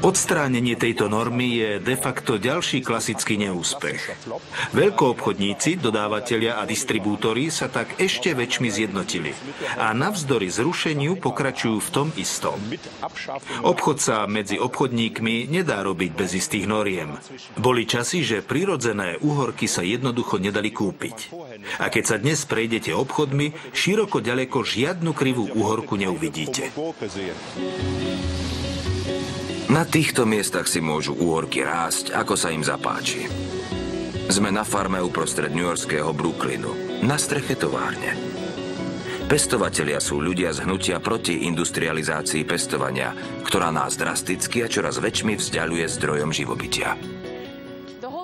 Odstránenie tejto normy je de facto ďalší klasický neúspech. Veľkoobchodníci, dodávatelia a distribútori sa tak ešte väčšmi zjednotili a navzdory zrušeniu pokračujú v tom istom. Obchod sa medzi obchodníkmi nedá robiť bez istých noriem. Boli časy, že prirodzené úhorky sa jednoducho nedali kúpiť. A keď sa dnes prejdete obchodmi, široko ďaleko žiadnu krivú úhorku neuvidíte. Na týchto miestach si môžu úhorky rásť, ako sa im zapáči. Sme na farme uprostred newyorského Brooklynu, na streche továrne. Pestovatelia sú ľudia z hnutia proti industrializácii pestovania, ktorá nás drasticky a čoraz väčšmi vzdialuje zdrojom živobytia.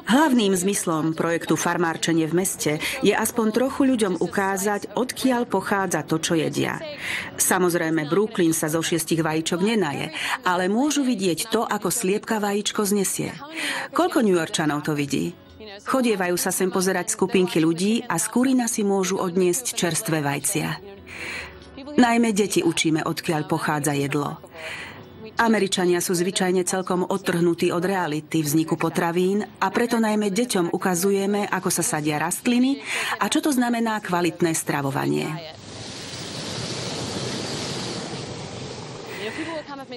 Hlavným zmyslom projektu Farmárčenie v meste je aspoň trochu ľuďom ukázať, odkiaľ pochádza to, čo jedia. Samozrejme, Brooklyn sa zo 6 vajíčok nenaje, ale môžu vidieť to, ako sliepka vajíčko znesie. Koľko Newyorčanov to vidí? Chodievajú sa sem pozerať skupinky ľudí a z kurina si môžu odniesť čerstvé vajcia. Najmä deti učíme, odkiaľ pochádza jedlo. Američania sú zvyčajne celkom odtrhnutí od reality vzniku potravín a preto najmä deťom ukazujeme, ako sa sadia rastliny a čo to znamená kvalitné stravovanie.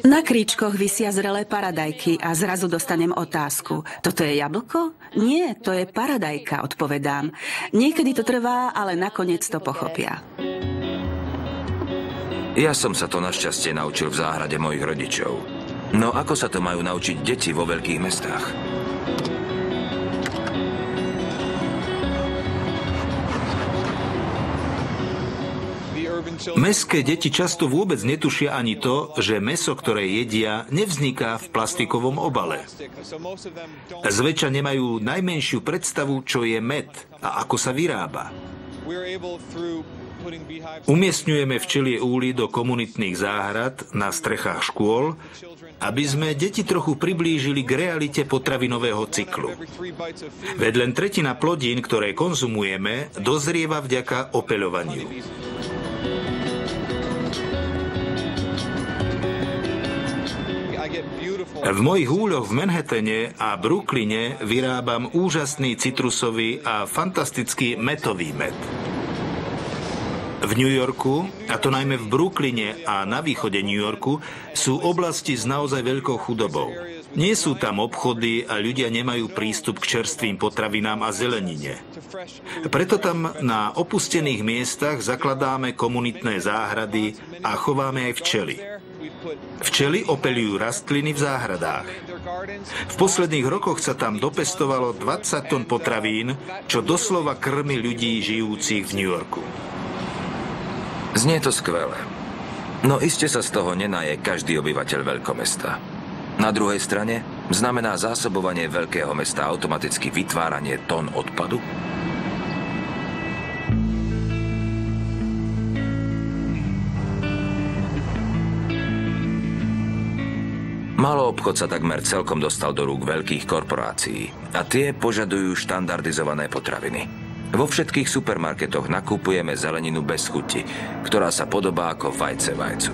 Na kríčkoch visia zrelé paradajky a zrazu dostanem otázku. Toto je jablko? Nie, to je paradajka, odpovedám. Niekedy to trvá, ale nakoniec to pochopia. Ja som sa to našťastie naučil v záhrade mojich rodičov. No ako sa to majú naučiť deti vo veľkých mestách? Mestské deti často vôbec netušia ani to, že mäso, ktoré jedia, nevzniká v plastikovom obale. Zväčša nemajú najmenšiu predstavu, čo je med a ako sa vyrába. Umiestňujeme včelie úly do komunitných záhrad na strechách škôl, aby sme deti trochu priblížili k realite potravinového cyklu. Veď len tretina plodín, ktoré konzumujeme, dozrieva vďaka opeľovaniu. V mojich úľoch v Manhattane a Brooklyne vyrábam úžasný citrusový a fantastický mätový med. V New Yorku, a to najmä v Brooklyne a na východe New Yorku, sú oblasti s naozaj veľkou chudobou. Nie sú tam obchody a ľudia nemajú prístup k čerstvým potravinám a zelenine. Preto tam na opustených miestach zakladáme komunitné záhrady a chováme aj včely. Včely opeľujú rastliny v záhradách. V posledných rokoch sa tam dopestovalo 20 tón potravín, čo doslova krmi ľudí žijúcich v New Yorku. Znie to skvelé. No iste sa z toho nenaje každý obyvateľ veľkomesta. Na druhej strane znamená zásobovanie veľkého mesta automaticky vytváranie tón odpadu? Maloobchod sa takmer celkom dostal do rúk veľkých korporácií a tie požadujú štandardizované potraviny. Vo všetkých supermarketoch nakupujeme zeleninu bez chuti, ktorá sa podobá ako vajce vajcu.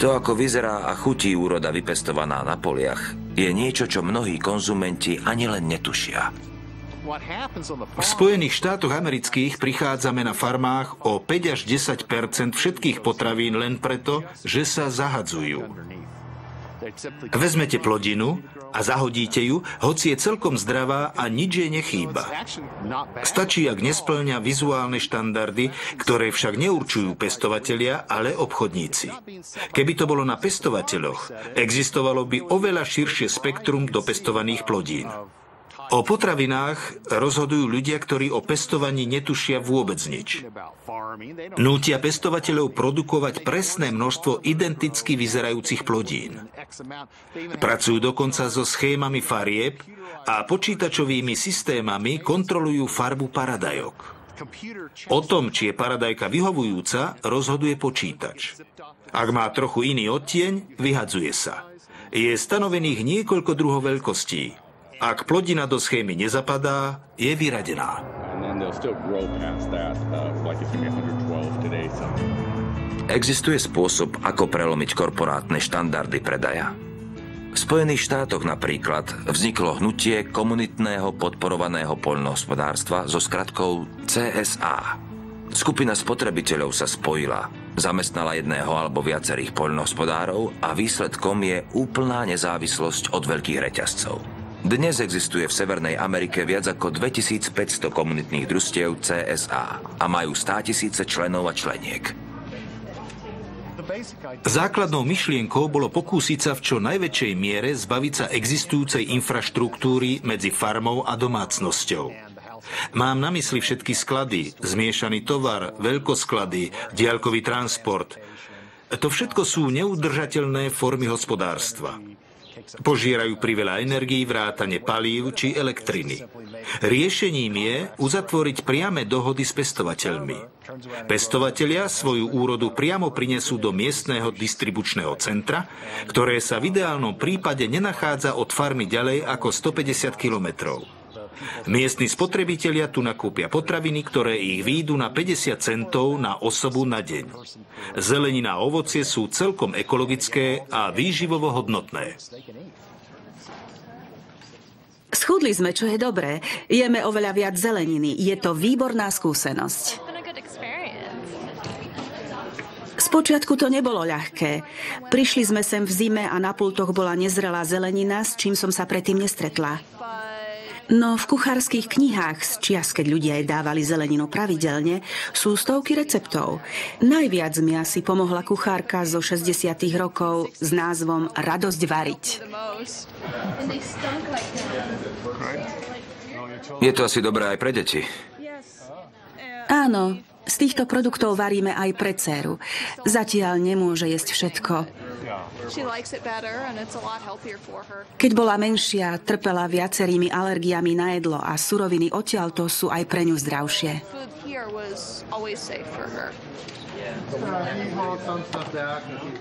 To, ako vyzerá a chutí úroda vypestovaná na poliach, je niečo, čo mnohí konzumenti ani len netušia. V Spojených štátoch amerických prichádzame na farmách o 5 až 10% všetkých potravín len preto, že sa zahadzujú. Vezmete plodinu a zahodíte ju, hoci je celkom zdravá a nič jej nechýba. Stačí, ak nespĺňa vizuálne štandardy, ktoré však neurčujú pestovatelia, ale obchodníci. Keby to bolo na pestovateľoch, existovalo by oveľa širšie spektrum dopestovaných plodín. O potravinách rozhodujú ľudia, ktorí o pestovaní netušia vôbec nič. Nútia pestovateľov produkovať presné množstvo identicky vyzerajúcich plodín. Pracujú dokonca so schémami farieb a počítačovými systémami kontrolujú farbu paradajok. O tom, či je paradajka vyhovujúca, rozhoduje počítač. Ak má trochu iný odtieň, vyhadzuje sa. Je stanovených niekoľko druhov veľkostí. Ak plodina do schémy nezapadá, je vyradená. Existuje spôsob, ako prelomiť korporátne štandardy predaja? V Spojených štátoch napríklad vzniklo hnutie komunitného podporovaného poľnohospodárstva so skratkou CSA. Skupina spotrebiteľov sa spojila, zamestnala jedného alebo viacerých poľnohospodárov a výsledkom je úplná nezávislosť od veľkých reťazcov. Dnes existuje v Severnej Amerike viac ako 2500 komunitných družstiev CSA a majú 100 000 členov a členiek. Základnou myšlienkou bolo pokúsiť sa v čo najväčšej miere zbaviť sa existujúcej infraštruktúry medzi farmou a domácnosťou. Mám na mysli všetky sklady, zmiešaný tovar, veľkosklady, diaľkový transport. To všetko sú neudržateľné formy hospodárstva. Požierajú priveľa energií, vrátane palív či elektriny. Riešením je uzatvoriť priame dohody s pestovateľmi. Pestovatelia svoju úrodu priamo prinesú do miestneho distribučného centra, ktoré sa v ideálnom prípade nenachádza od farmy ďalej ako 150 kilometrov. Miestni spotrebitelia tu nakúpia potraviny, ktoré ich výjdu na 50 centov na osobu na deň. Zelenina a ovocie sú celkom ekologické a výživovo hodnotné. Schudli sme, čo je dobré. Jeme oveľa viac zeleniny. Je to výborná skúsenosť. Spočiatku to nebolo ľahké. Prišli sme sem v zime a na pultoch bola nezrelá zelenina, s čím som sa predtým nestretla. No v kuchárskych knihách z čias, keď ľudia jej dávali zeleninu pravidelne, sú stovky receptov. Najviac mi asi pomohla kuchárka zo 60. rokov s názvom Radosť variť. Je to asi dobré aj pre deti. Áno, z týchto produktov varíme aj pre dcéru. Zatiaľ nemôže jesť všetko. Keď bola menšia, trpela viacerými alergiami na jedlo a suroviny odtiaľto sú aj pre ňu zdravšie.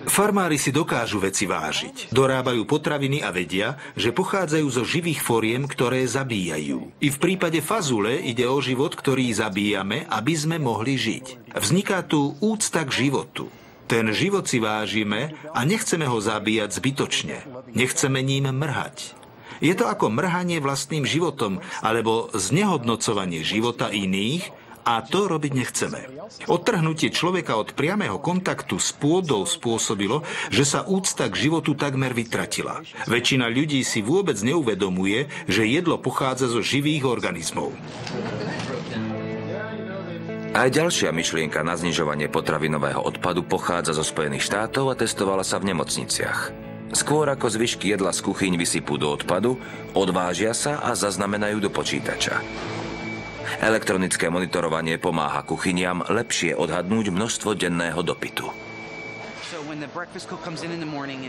Farmári si dokážu veci vážiť. Dorábajú potraviny a vedia, že pochádzajú zo živých foriem, ktoré zabíjajú. I v prípade fazule ide o život, ktorý zabíjame, aby sme mohli žiť. Vzniká tu úcta k životu. Ten život si vážime a nechceme ho zabíjať zbytočne. Nechceme ním mrhať. Je to ako mrhanie vlastným životom alebo znehodnocovanie života iných a to robiť nechceme. Odtrhnutie človeka od priamého kontaktu s pôdou spôsobilo, že sa úcta k životu takmer vytratila. Väčšina ľudí si vôbec neuvedomuje, že jedlo pochádza zo živých organizmov. Aj ďalšia myšlienka na znižovanie potravinového odpadu pochádza zo Spojených štátov a testovala sa v nemocniciach. Skôr ako zvyšky jedla z kuchyň vysypú do odpadu, odvážia sa a zaznamenajú do počítača. Elektronické monitorovanie pomáha kuchyniam lepšie odhadnúť množstvo denného dopytu.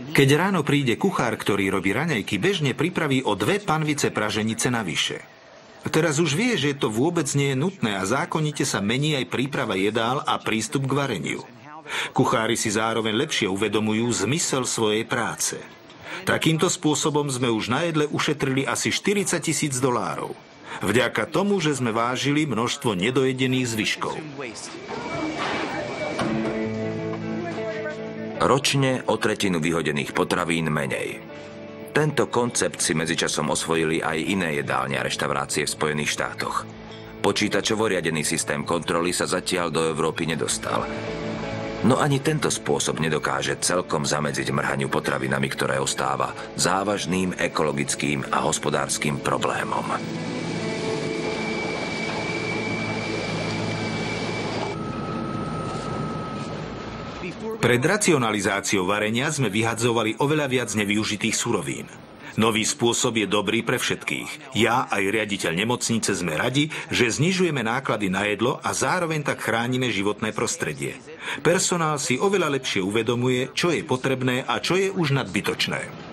Keď ráno príde kuchár, ktorý robí raňajky, bežne pripraví o 2 panvice praženice navyše. Teraz už vie, že to vôbec nie je nutné a zákonite sa mení aj príprava jedál a prístup k vareniu. Kuchári si zároveň lepšie uvedomujú zmysel svojej práce. Takýmto spôsobom sme už na jedle ušetrili asi $40 000. Vďaka tomu, že sme vážili množstvo nedojedených zvyškov. Ročne o 1/3 vyhodených potravín menej. Tento koncept si medzičasom osvojili aj iné jedálne a reštaurácie v Spojených štátoch. Počítačovo riadený systém kontroly sa zatiaľ do Európy nedostal. No ani tento spôsob nedokáže celkom zamedziť mrhaniu potravinami, ktoré ostáva závažným ekologickým a hospodárskym problémom. Pred racionalizáciou varenia sme vyhadzovali oveľa viac nevyužitých surovín. Nový spôsob je dobrý pre všetkých. Ja aj riaditeľ nemocnice sme radi, že znižujeme náklady na jedlo a zároveň tak chránime životné prostredie. Personál si oveľa lepšie uvedomuje, čo je potrebné a čo je už nadbytočné.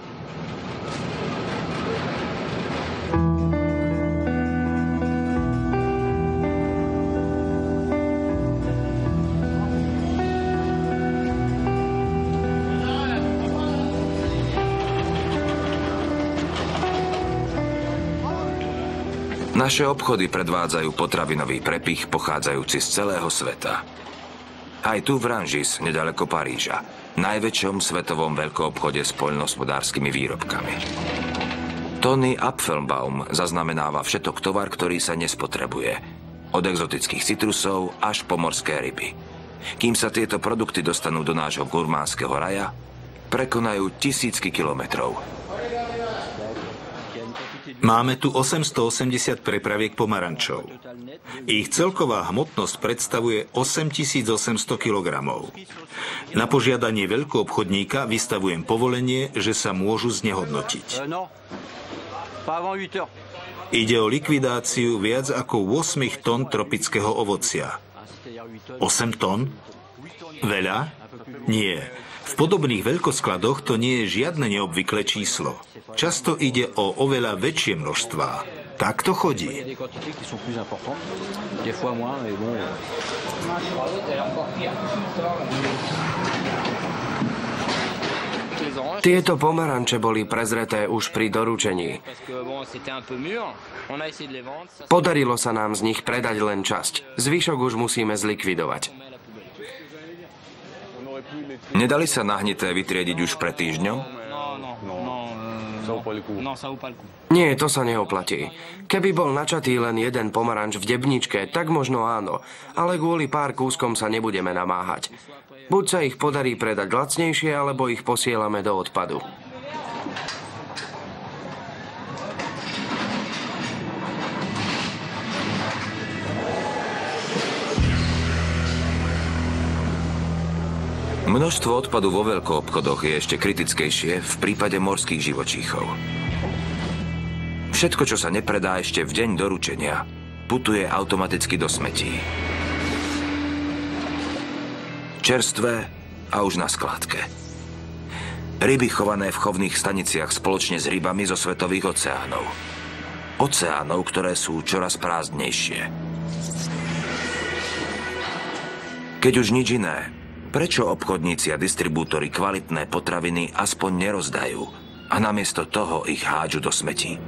Naše obchody predvádzajú potravinový prepych pochádzajúci z celého sveta. Aj tu v Rungis, nedaleko Paríža, najväčšom svetovom veľkoobchode s poľnohospodárskymi výrobkami. Tony Apfelbaum zaznamenáva všetok tovar, ktorý sa nespotrebuje. Od exotických citrusov až po morské ryby. Kým sa tieto produkty dostanú do nášho gurmánskeho raja, prekonajú tisícky kilometrov. Máme tu 880 prepraviek pomarančov. Ich celková hmotnosť predstavuje 8800 kg. Na požiadanie veľkoobchodníka vystavujem povolenie, že sa môžu znehodnotiť. Ide o likvidáciu viac ako 8 tón tropického ovocia. 8 tón? Veľa? Nie. V podobných veľkoskladoch to nie je žiadne neobvyklé číslo. Často ide o oveľa väčšie množstvá. Tak to chodí. Tieto pomaranče boli prezreté už pri doručení. Podarilo sa nám z nich predať len časť. Zvyšok už musíme zlikvidovať. Nedali sa nahnité vytriediť už pred týždňom? Nie, to sa neoplatí. Keby bol načatý len jeden pomaranč v debničke, tak možno áno, ale kvôli pár kúskom sa nebudeme namáhať. Buď sa ich podarí predať lacnejšie, alebo ich posielame do odpadu. Množstvo odpadu vo veľkoobchodoch je ešte kritickejšie v prípade morských živočíchov. Všetko, čo sa nepredá ešte v deň doručenia, putuje automaticky do smetí. Čerstvé a už na skládke. Ryby chované v chovných staniciach spoločne s rybami zo svetových oceánov. Oceánov, ktoré sú čoraz prázdnejšie. Keď už nič iné, prečo obchodníci a distribútori kvalitné potraviny aspoň nerozdajú a namiesto toho ich hádžu do smetí?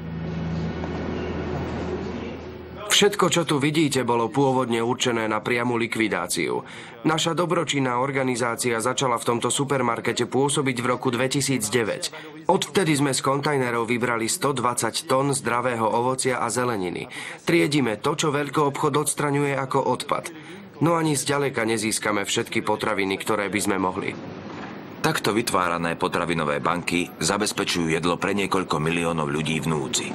Všetko, čo tu vidíte, bolo pôvodne určené na priamu likvidáciu. Naša dobročinná organizácia začala v tomto supermarkete pôsobiť v roku 2009. Odvtedy sme z kontajnerov vybrali 120 tón zdravého ovocia a zeleniny. Triedime to, čo veľkoobchod odstraňuje ako odpad. No ani zďaleka nezískame všetky potraviny, ktoré by sme mohli. Takto vytvárané potravinové banky zabezpečujú jedlo pre niekoľko miliónov ľudí v núdzi.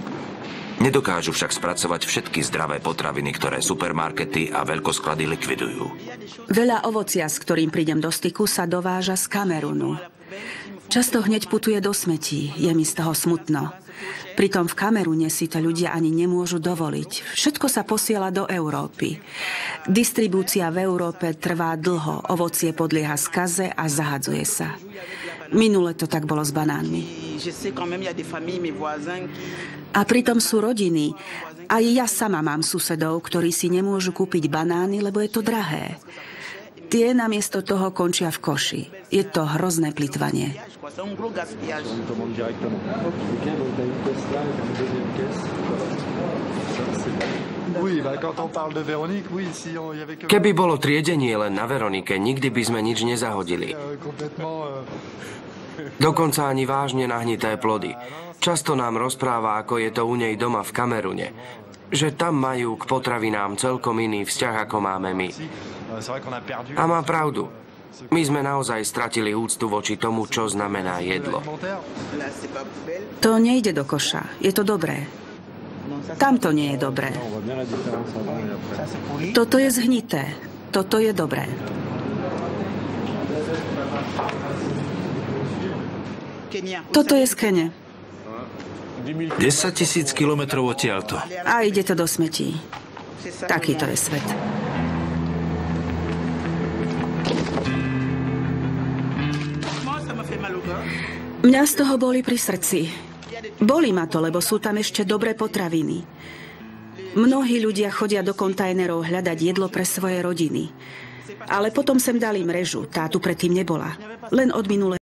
Nedokážu však spracovať všetky zdravé potraviny, ktoré supermarkety a veľkosklady likvidujú. Veľa ovocia, s ktorým prídem do styku, sa dováža z Kamerunu. Často hneď putuje do smetí, je mi z toho smutno. Pritom v Kamerune si to ľudia ani nemôžu dovoliť. Všetko sa posiela do Európy. Distribúcia v Európe trvá dlho, ovocie podlieha skaze a zahadzuje sa. Minule to tak bolo s banánmi. A pritom sú rodiny. Aj ja sama mám susedov, ktorí si nemôžu kúpiť banány, lebo je to drahé. Tie namiesto toho končia v koši. Je to hrozné plytvanie. Keby bolo triedenie len na Veronike, nikdy by sme nič nezahodili. Dokonca ani vážne nahnité plody. Často nám rozpráva, ako je to u nej doma v Kamerune. Že tam majú k potravinám celkom iný vzťah, ako máme my. A má pravdu. My sme naozaj stratili úctu voči tomu, čo znamená jedlo. To nejde do koša. Je to dobré. Tam to nie je dobré. Toto je zhnité. Toto je dobré. Toto je z Kene. 10 000 kilometrov odtiaľto. A ide to do smetí. Takýto je svet. Mňa z toho boli pri srdci. Boli ma to, lebo sú tam ešte dobré potraviny. Mnohí ľudia chodia do kontajnerov hľadať jedlo pre svoje rodiny. Ale potom sem dali mrežu, tá tu predtým nebola. Len od minulého